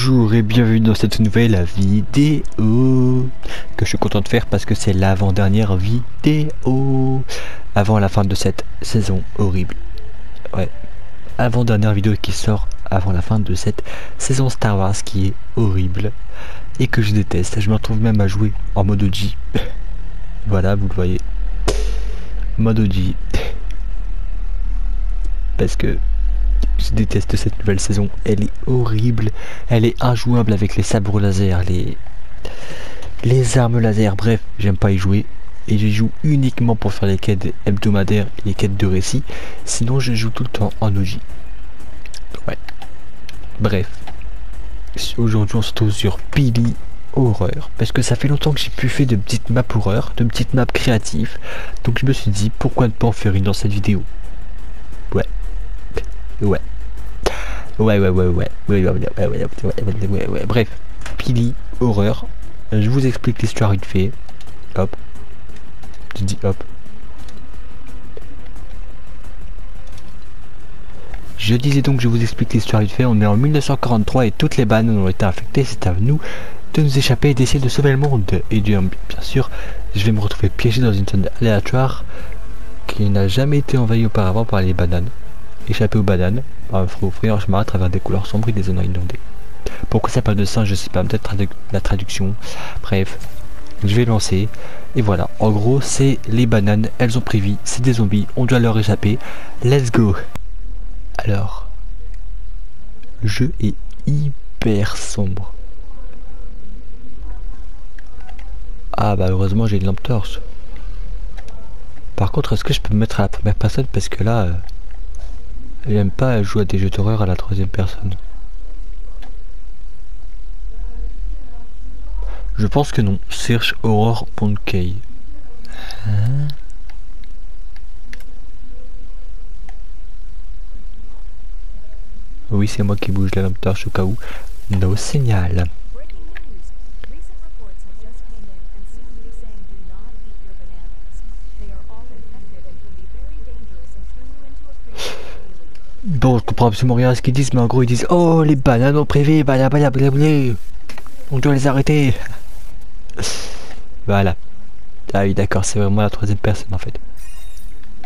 Bonjour et bienvenue dans cette nouvelle vidéo que je suis content de faire parce que c'est l'avant-dernière vidéo avant la fin de cette saison horrible. Ouais, avant-dernière vidéo qui sort avant la fin de cette saison Star Wars qui est horrible et que je déteste. Je me retrouve même à jouer en mode OG. Voilà, vous le voyez. Mode OG. Parce que je déteste cette nouvelle saison, elle est horrible, elle est injouable avec les sabres laser, les armes laser, bref, j'aime pas y jouer. Et j'y joue uniquement pour faire les quêtes hebdomadaires et les quêtes de récit, sinon je joue tout le temps en OG. Ouais. Bref, aujourd'hui on se trouve sur Pili Horreur, parce que ça fait longtemps que j'ai plus fait de petites maps horreur, de petites maps créatives, donc je me suis dit pourquoi ne pas en faire une dans cette vidéo. Ouais. Bref, Pili Horreur. Je vous explique l'histoire vite fait. Hop. Je dis hop. Je disais donc, je vous explique l'histoire vite fait. On est en 1943 et toutes les bananes ont été infectées. C'est à nous de nous échapper et d'essayer de sauver le monde. Et bien sûr, je vais me retrouver piégé dans une zone aléatoire qui n'a jamais été envahie auparavant par les bananes. Échapper aux bananes, il faut ouvrir un chemin à travers des couleurs sombres et des zones inondées. Pourquoi ça parle de singe, je sais pas, peut-être la traduction. Bref, je vais lancer. Et voilà, en gros, c'est les bananes, elles ont pris vie, c'est des zombies, on doit leur échapper. Let's go. Alors, le jeu est hyper sombre. Ah bah heureusement j'ai une lampe torche. Par contre, est-ce que je peux me mettre à la première personne parce que là... j'aime pas jouer à des jeux d'horreur à la troisième personne. Je pense que non. Search Horror Ponkey. Hein? Oui, c'est moi qui bouge la lampe torche au cas où. No signal. Bon, je comprends absolument rien à ce qu'ils disent, mais en gros ils disent oh les bananes ont privé, on doit les arrêter. Voilà. Ah oui d'accord, c'est vraiment la troisième personne en fait.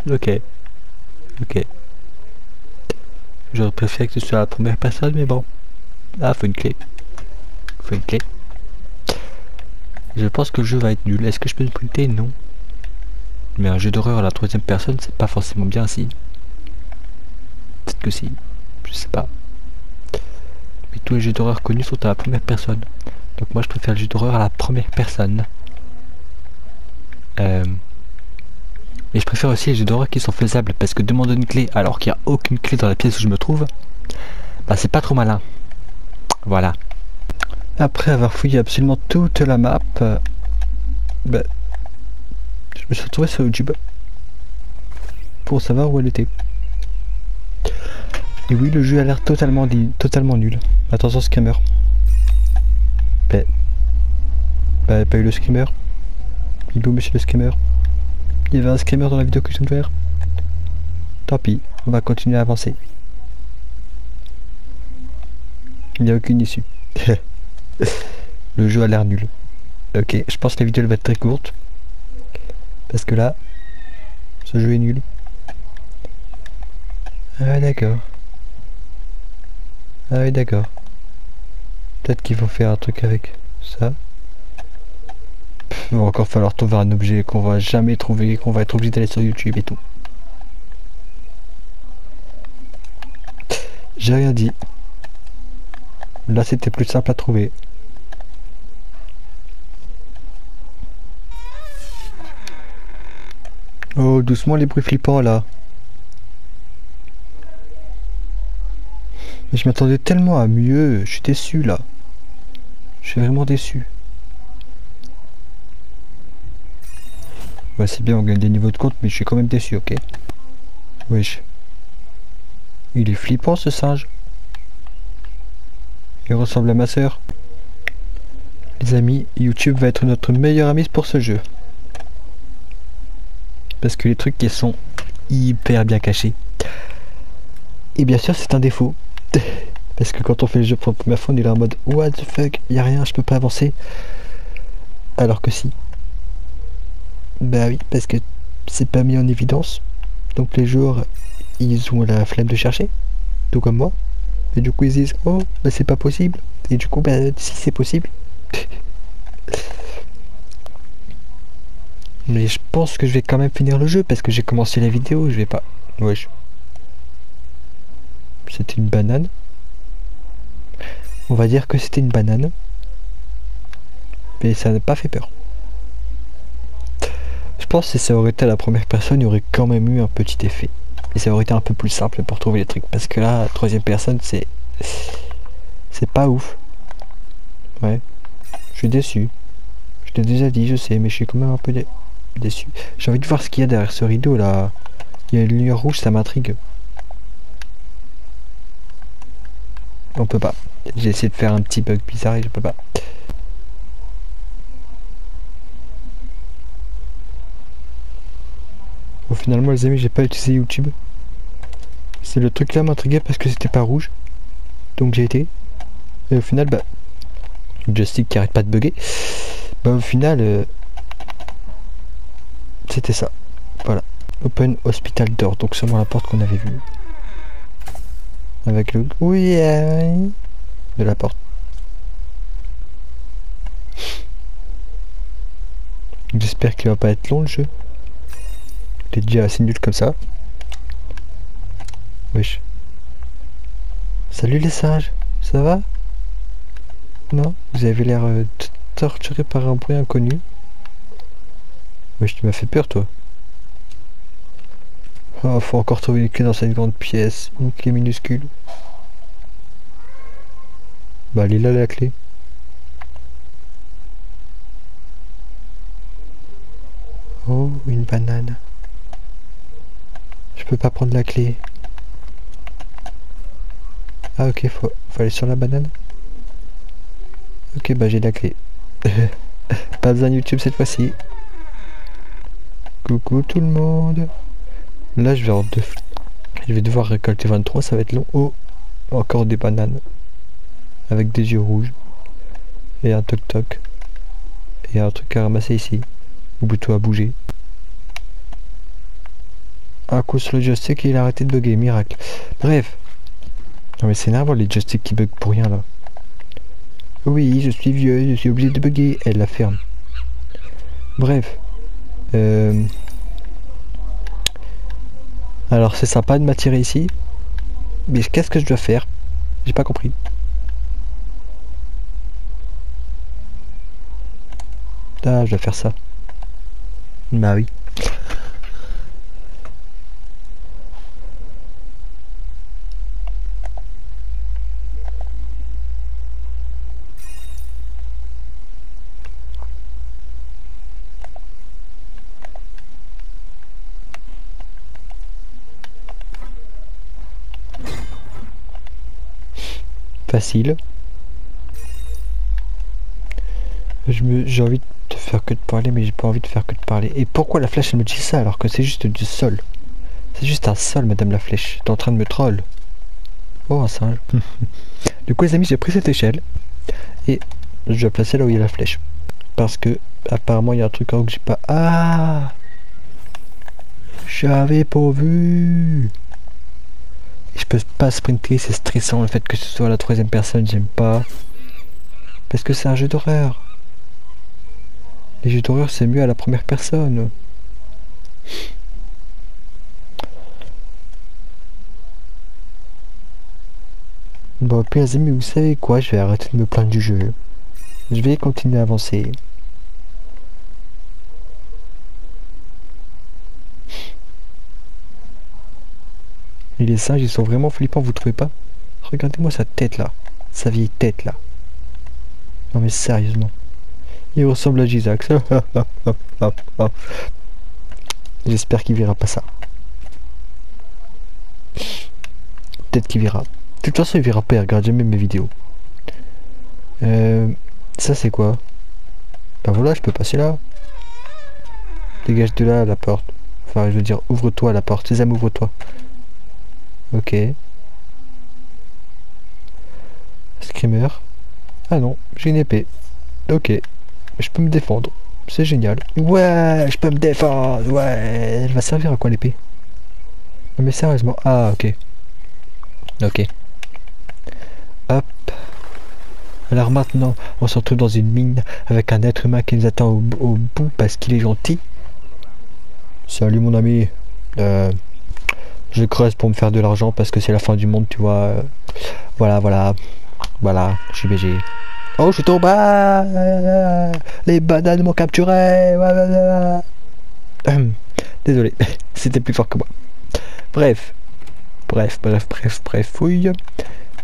Ok. J'aurais préféré que ce soit la première personne, mais bon. Ah, faut une clé. Je pense que le jeu va être nul. Est-ce que je peux me printer? Non. Mais un jeu d'horreur à la troisième personne, c'est pas forcément bien si. Peut-être que si, je sais pas. Mais tous les jeux d'horreur connus sont à la première personne. Donc moi je préfère le jeu d'horreur à la première personne. Mais je préfère aussi les jeux d'horreur qui sont faisables. Parce que demander une clé alors qu'il n'y a aucune clé dans la pièce où je me trouve, bah c'est pas trop malin. Voilà. Après avoir fouillé absolument toute la map, bah, je me suis retrouvé sur YouTube pour savoir où elle était. Et oui, le jeu a l'air totalement nul. Attention, screamer. Bah, pas eu le screamer. Il est où, monsieur le screamer? Il y avait un screamer dans la vidéo que je viens de faire. Tant pis, on va continuer à avancer. Il n'y a aucune issue. Le jeu a l'air nul. Ok, je pense que la vidéo va être très courte. Parce que là, ce jeu est nul. Ah d'accord. Ah oui d'accord. Peut-être qu'il faut faire un truc avec ça. Il va encore falloir trouver un objet qu'on va jamais trouver, qu'on va être obligé d'aller sur YouTube et tout. J'ai rien dit. Là c'était plus simple à trouver. Oh doucement les bruits flippants là. Mais je m'attendais tellement à mieux, je suis déçu là. Je suis vraiment déçu. Ouais c'est bien, on gagne des niveaux de compte, mais je suis quand même déçu, ok. Wesh. Il est flippant ce singe. Il ressemble à ma soeur. Les amis, YouTube va être notre meilleur ami pour ce jeu. Parce que les trucs qui sont hyper bien cachés. Et bien sûr c'est un défaut. Parce que quand on fait le jeu pour la première fois, on est là en mode what the fuck, y a rien, je peux pas avancer. Alors que si. Bah oui, parce que c'est pas mis en évidence. Donc les joueurs, ils ont la flemme de chercher, tout comme moi. Et du coup ils disent oh bah c'est pas possible. Et du coup bah si c'est possible. Mais je pense que je vais quand même finir le jeu parce que j'ai commencé la vidéo, je vais pas. Wesh. C'était une banane. On va dire que c'était une banane. Mais ça n'a pas fait peur. Je pense que si ça aurait été à la première personne, il y aurait quand même eu un petit effet. Et ça aurait été un peu plus simple pour trouver les trucs. Parce que là, troisième personne, c'est pas ouf. Ouais. Je suis déçu. Je t'ai déjà dit, je sais, mais je suis quand même un peu déçu. J'ai envie de voir ce qu'il y a derrière ce rideau là. Il y a une lumière rouge, ça m'intrigue. On peut pas. J'ai essayé de faire un petit bug bizarre et je peux pas. Bon, finalement, les amis, j'ai pas utilisé YouTube. C'est le truc là m'intriguait parce que c'était pas rouge. Donc j'ai été. Et au final, bah. Joystick qui arrête pas de bugger. Bah, au final, c'était ça. Voilà. Open Hospital Door. Donc, sûrement la porte qu'on avait vue. Avec le oui de la porte. J'espère qu'il va pas être long le jeu. Il est déjà assez nul comme ça. Wesh. Salut les singes, ça va? Non? Vous avez l'air torturé par un bruit inconnu. Wesh, tu m'as fait peur toi. Oh, faut encore trouver une clé dans cette grande pièce. Une clé minuscule. Bah elle est là la clé. Oh, une banane. Je peux pas prendre la clé. Ah ok, faut aller sur la banane. Ok, bah j'ai la clé. Pas besoin de YouTube cette fois-ci. Coucou tout le monde. Là je vais devoir récolter 23, ça va être long. Oh, encore des bananes. Avec des yeux rouges. Et un toc-toc. Et un truc à ramasser ici. Ou plutôt à bouger. Un coup sur le joystick et il a arrêté de bugger, miracle. Bref. Non mais c'est énervant les joysticks qui bug pour rien là. Oui, je suis vieux, je suis obligé de bugger. Elle la ferme. Bref. Alors c'est sympa de m'attirer ici. Mais qu'est-ce que je dois faire? J'ai pas compris. Ah, je dois faire ça. Bah oui. Facile. J'ai envie de te faire que de parler, mais j'ai pas envie de faire que de parler. Et pourquoi la flèche elle me dit ça alors que c'est juste du sol? C'est juste un sol, madame la flèche. T'es en train de me troll. Oh, un singe. Du coup, les amis, j'ai pris cette échelle et je vais la placer là où il y a la flèche. Parce que apparemment il y a un truc en haut que j'ai pas. Ah! J'avais pas vu. Je peux pas sprinter, c'est stressant le fait que ce soit la troisième personne, j'aime pas. Parce que c'est un jeu d'horreur. Les jeux d'horreur c'est mieux à la première personne. Bon puis les amis, vous savez quoi, je vais arrêter de me plaindre du jeu. Je vais continuer à avancer. Et les singes ils sont vraiment flippants, vous trouvez pas? Regardez-moi sa tête là. Sa vieille tête là. Non mais sérieusement. Il ressemble à Gizax. J'espère qu'il verra pas ça. Peut-être qu'il verra. De toute façon il verra pas, il regarde jamais mes vidéos. Ça c'est quoi? Ben voilà, je peux passer là. Dégage de là la porte. Enfin je veux dire, ouvre-toi la porte. Sésame, ouvre-toi. Ok. Screamer. Ah non, j'ai une épée. Ok, je peux me défendre. C'est génial. Ouais, je peux me défendre. Ouais, elle va servir à quoi l'épée? Non mais sérieusement. Ah ok. Ok. Hop. Alors maintenant, on se retrouve dans une mine avec un être humain qui nous attend au bout parce qu'il est gentil. Salut mon ami. Je creuse pour me faire de l'argent parce que c'est la fin du monde, tu vois. Voilà, voilà. Voilà, je suis BG. Oh, je suis tombé. Les bananes m'ont capturé. Désolé, c'était plus fort que moi. Bref. Bref. Fouille.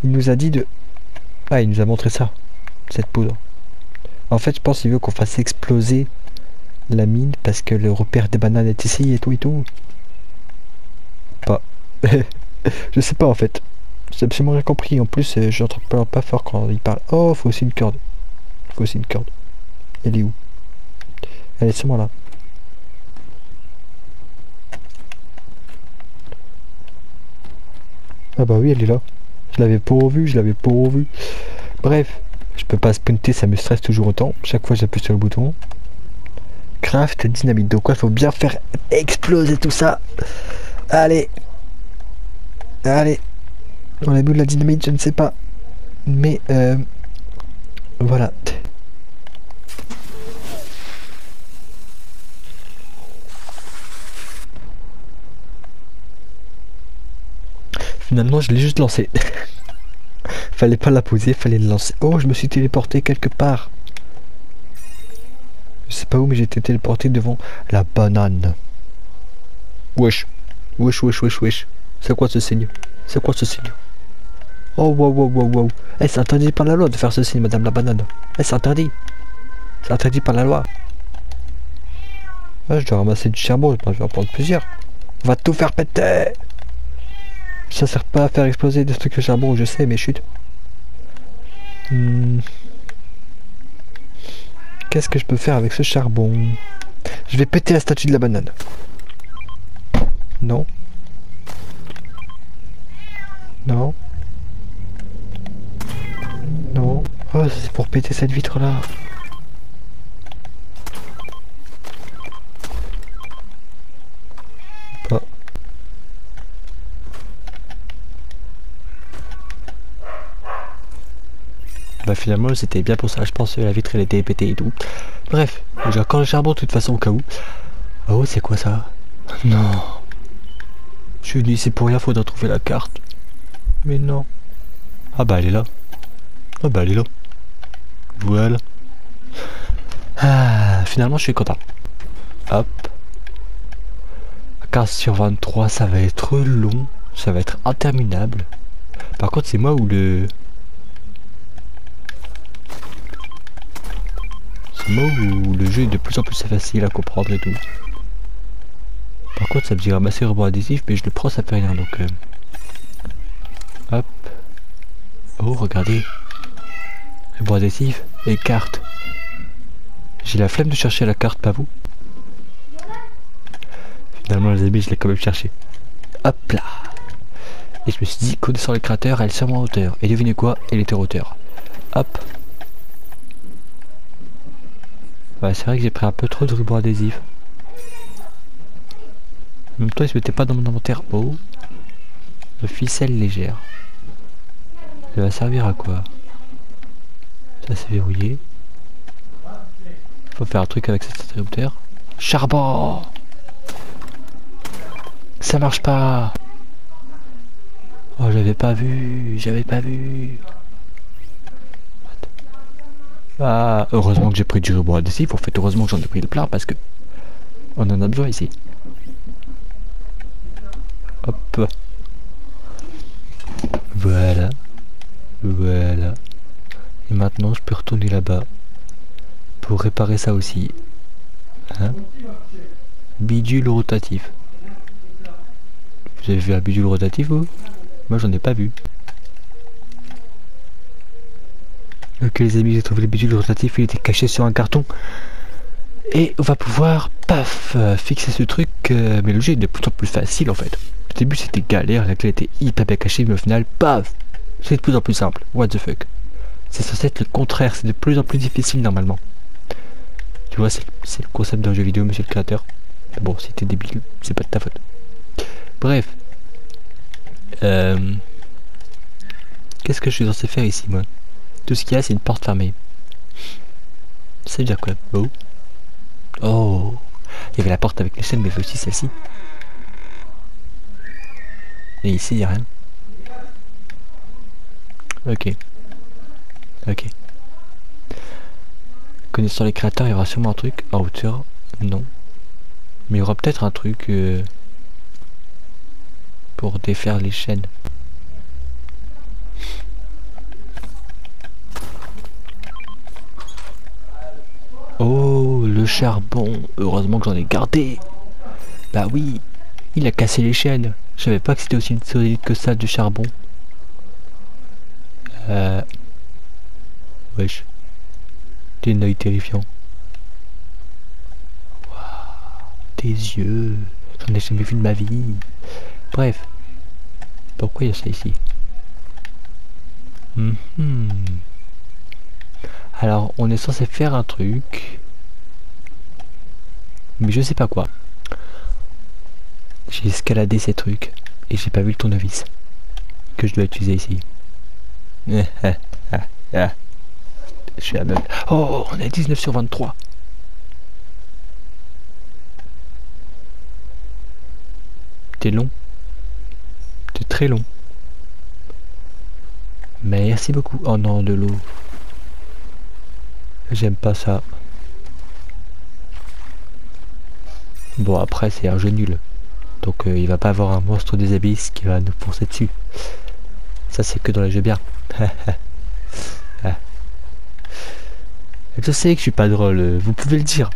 Il nous a dit de... Ah, il nous a montré ça. Cette poudre. En fait, je pense qu'il veut qu'on fasse exploser la mine parce que le repère des bananes est ici et tout. Pas. Je sais pas en fait. J'ai absolument rien compris. En plus, j'entends pas fort quand il parle. Oh, faut aussi une corde. Elle est où? Elle est sûrement là. Ah bah oui, elle est là. Je l'avais pas revu. Bref, je peux pas sprinter, ça me stresse toujours autant. Chaque fois, j'appuie sur le bouton. Craft dynamite. Donc quoi, il faut bien faire exploser tout ça. Allez. On a mis de la dynamite, je ne sais pas. Mais voilà. Finalement, je l'ai juste lancé. Fallait pas la poser, fallait le lancer. Oh, je me suis téléporté quelque part. Je sais pas où, mais j'ai été téléporté devant la banane. Wesh. C'est quoi ce signe? Oh, wow. Eh, c'est interdit par la loi de faire ceci, madame la banane. Eh, c'est interdit. C'est interdit par la loi. Ah, je dois ramasser du charbon, je vais en prendre plusieurs. On va tout faire péter. Ça sert pas à faire exploser des trucs de charbon, je sais, mais chut. Qu'est-ce que je peux faire avec ce charbon? Je vais péter la statue de la banane. Non. Oh, c'est pour péter cette vitre là. Pas. Bah finalement c'était bien pour ça, je pense que la vitre elle était pétée et tout. Bref, j'ai encore le charbon de toute façon au cas où. Oh, c'est quoi ça? Non. Je suis venu ici pour rien, faudra trouver la carte. Mais non. Ah bah elle est là. Voilà. Ah, finalement je suis content. Hop. 15/23, ça va être long. Ça va être interminable. Par contre c'est moi ou le... C'est moi où le jeu est de plus en plus facile à comprendre et tout. Par contre ça me dit ramasser le ruban adhésif, mais je le prends, ça fait rien donc... Hop. Oh regardez. Ruban adhésif et carte. J'ai la flemme de chercher la carte, pas vous? Finalement les amis, je l'ai quand même cherché. Hop là. Et je me suis dit, connaissant les créateurs, elle est sûrement en hauteur. Et devinez quoi? Elle était en hauteur. Hop. Ouais, c'est vrai que j'ai pris un peu trop de ruban adhésif. En même temps, il se mettait pas dans mon inventaire. Oh. Le ficelle légère. Ça va servir à quoi? Ça c'est verrouillé. Faut faire un truc avec cet interrupteur. Charbon! Ça marche pas! Oh, j'avais pas vu. Ah, heureusement que j'ai pris du ruban adhésif. En fait, heureusement que j'en ai pris le plein parce que on en a besoin ici. Hop. Voilà. Et maintenant, je peux retourner là-bas pour réparer ça aussi. Hein? Bidule rotatif. Vous avez vu un bidule rotatif, vous? Moi, j'en ai pas vu. Ok les amis, j'ai trouvé le bidule rotatif, il était caché sur un carton. Et on va pouvoir, paf, fixer ce truc. Mais le jeu est de plus en plus facile en fait. Au début c'était galère, la clé était hyper bien cachée, mais au final, paf, c'est de plus en plus simple. What the fuck. C'est censé être le contraire, c'est de plus en plus difficile normalement. Tu vois, c'est le concept d'un jeu vidéo, monsieur le créateur. Mais bon, si t'es débile, c'est pas de ta faute. Bref. Qu'est-ce que je suis censé faire ici, moi? Tout ce qu'il y a, c'est une porte fermée. Ça veut dire quoi? Oh. Oh. Il y avait la porte avec les chaînes, mais il y avait aussi celle-ci. Et ici, il n'y a rien. Ok. Ok. Connaissant les créateurs, il y aura sûrement un truc en hauteur. Non. Mais il y aura peut-être un truc pour défaire les chaînes. Oh, le charbon. Heureusement que j'en ai gardé. Bah oui. Il a cassé les chaînes. Je savais pas que c'était aussi solide que ça du charbon. Wesh. T'es un œil terrifiant. Waouh. Tes yeux. J'en ai jamais vu de ma vie. Bref. Pourquoi il y a ça ici? Alors, on est censé faire un truc. Mais je sais pas quoi. J'ai escaladé ces trucs. Et j'ai pas vu le tournevis. Que je dois utiliser ici. Je suis aveugle. Oh, on est 19 sur 23. T'es long. T'es très long. Merci beaucoup. Oh non, de l'eau. J'aime pas ça. Bon, après, c'est un jeu nul. Donc, il va pas avoir un monstre des abysses qui va nous foncer dessus. Ça, c'est que dans les jeux bien. Je sais que je suis pas drôle. Vous pouvez le dire.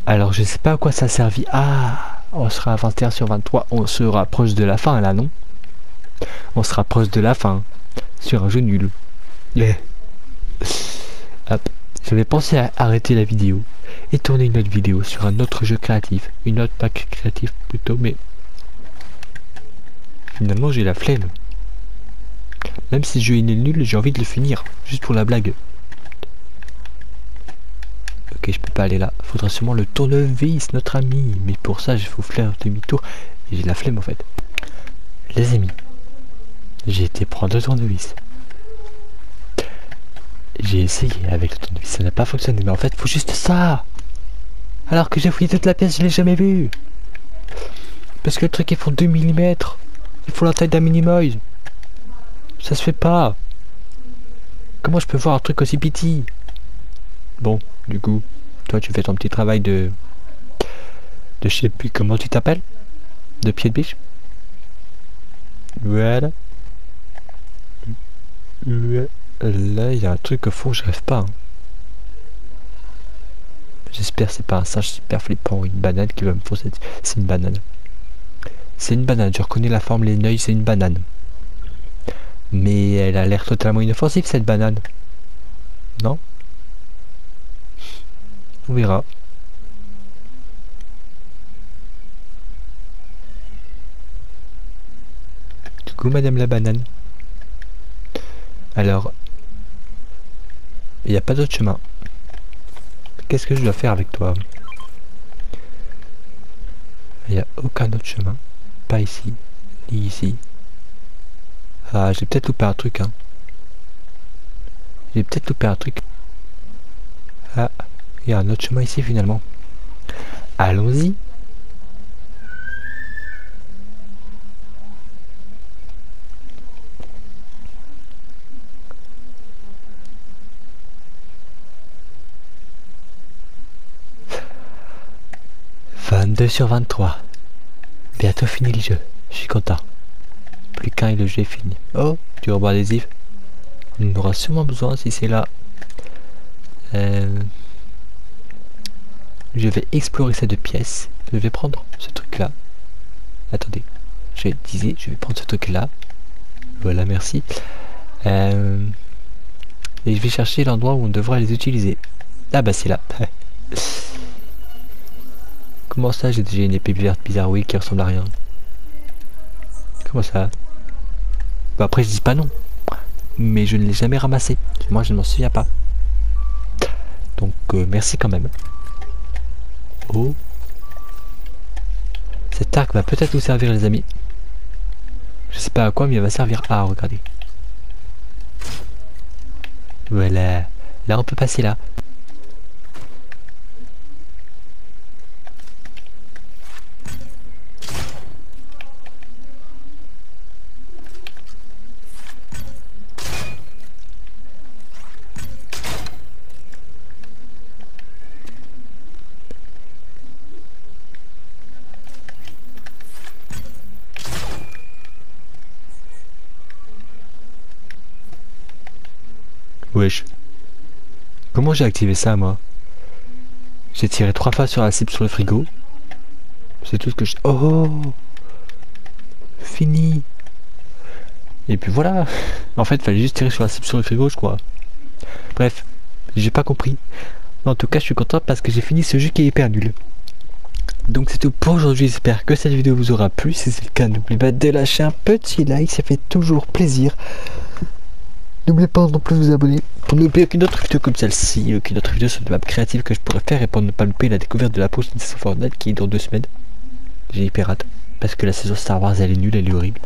Alors, je sais pas à quoi ça a servi. Ah, on sera à 21 sur 23. On se rapproche de la fin, là, non? On se rapproche de la fin. Sur un jeu nul. Yeah. Hop. J'avais pensé à arrêter la vidéo et tourner une autre vidéo sur un autre jeu créatif. Une autre pack créatif plutôt, mais... Finalement, j'ai la flemme. Même si le jeu est nul, j'ai envie de le finir. Juste pour la blague. Ok, je peux pas aller là. Faudra sûrement le tournevis, notre ami. Mais pour ça, il faut faire demi-tour. Et j'ai la flemme en fait. Les amis, j'ai été prendre le tournevis. J'ai essayé avec le tournevis, ça n'a pas fonctionné. Mais en fait, il faut juste ça. Alors que j'ai fouillé toute la pièce, je l'ai jamais vu. Parce que le truc, il faut 2 mm. Il faut la taille d'un Minimoise. Ça se fait pas. Comment je peux voir un truc aussi petit? Bon, du coup, toi tu fais ton petit travail de je sais plus comment tu t'appelles, de pied de biche. Voilà. Là, il y a un truc au fond, je rêve pas. Hein. J'espère que c'est pas un singe super flippant, une banane qui va me foncer. C'est une banane. C'est une banane, je reconnais la forme, les œils, c'est une banane. Mais elle a l'air totalement inoffensive cette banane. Non? On verra. Du coup, madame la banane. Alors, il n'y a pas d'autre chemin. Qu'est-ce que je dois faire avec toi? Il n'y a aucun autre chemin. Pas ici, ni ici. Ah, j'ai peut-être loupé un truc, hein. J'ai peut-être loupé un truc. Ah, il y a un autre chemin ici finalement. Allons-y. « 22 sur 23. Bientôt fini le jeu. Je suis content. Plus qu'un et le jeu est fini. Oh, du ruban adhésif. On en aura sûrement besoin si c'est là. Je vais explorer ces deux pièces. Je vais prendre ce truc là. Attendez. Je vais prendre ce truc là. Voilà, merci. Et je vais chercher l'endroit où on devra les utiliser. Ah bah c'est là. Comment ça, j'ai déjà une épée verte bizarre, oui, qui ressemble à rien. Comment ça? Bah après, je dis pas non. Mais je ne l'ai jamais ramassé. Moi, je ne m'en souviens pas. Donc, merci quand même. Oh. Cet arc va peut-être nous servir, les amis. Je sais pas à quoi, mais il va servir. Ah, regardez. Voilà. Là, on peut passer là. Wesh. Comment j'ai activé ça, moi? J'ai tiré 3 fois sur la cible sur le frigo. C'est tout ce que je... Oh! Fini! Et puis voilà! En fait, il fallait juste tirer sur la cible sur le frigo, je crois. Bref, j'ai pas compris. Mais en tout cas, je suis content parce que j'ai fini ce jeu qui est hyper nul. Donc c'est tout pour aujourd'hui, j'espère que cette vidéo vous aura plu. Si c'est le cas, n'oubliez pas de lâcher un petit like, ça fait toujours plaisir. N'oubliez pas non plus de vous abonner pour ne louper aucune autre vidéo comme celle-ci, aucune autre vidéo sur des maps créatives que je pourrais faire et pour ne pas louper la découverte de la prochaine saison Fortnite qui est dans 2 semaines. J'ai hyper hâte parce que la saison Star Wars elle est nulle, elle est horrible.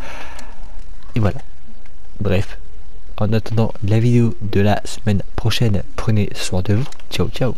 Et voilà. Bref, en attendant la vidéo de la semaine prochaine, prenez soin de vous. Ciao ciao.